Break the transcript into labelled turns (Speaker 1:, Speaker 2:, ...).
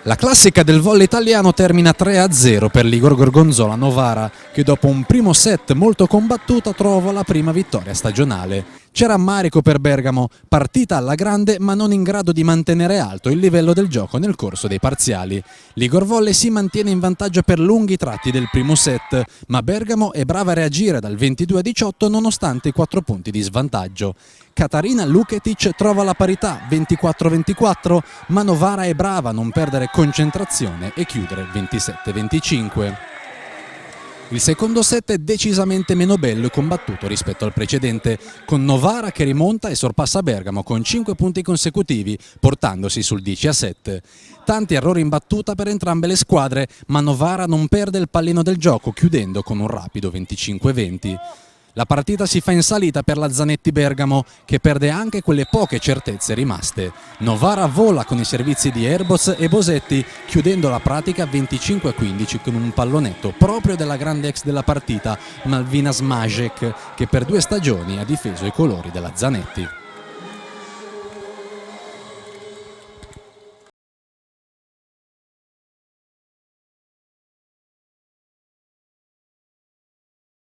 Speaker 1: La classica del volley italiano termina 3-0 per l'Igor Gorgonzola Novara, che dopo un primo set molto combattuto trova la prima vittoria stagionale. C'è rammarico per Bergamo, partita alla grande ma non in grado di mantenere alto il livello del gioco nel corso dei parziali. L'Igor Volley si mantiene in vantaggio per lunghi tratti del primo set, ma Bergamo è brava a reagire dal 22-18 nonostante i 4 punti di svantaggio. Katarina Luketic trova la parità 24-24, ma Novara è brava a non perdere concentrazione e chiudere 27-25. Il secondo set è decisamente meno bello e combattuto rispetto al precedente, con Novara che rimonta e sorpassa Bergamo con 5 punti consecutivi, portandosi sul 10-7. Tanti errori in battuta per entrambe le squadre, ma Novara non perde il pallino del gioco, chiudendo con un rapido 25-20. La partita si fa in salita per la Zanetti Bergamo, che perde anche quelle poche certezze rimaste. Novara vola con i servizi di Erboz e Bosetti, chiudendo la pratica 25-15 con un pallonetto proprio della grande ex della partita, Malvina Smajek, che per 2 stagioni ha difeso i colori della Zanetti.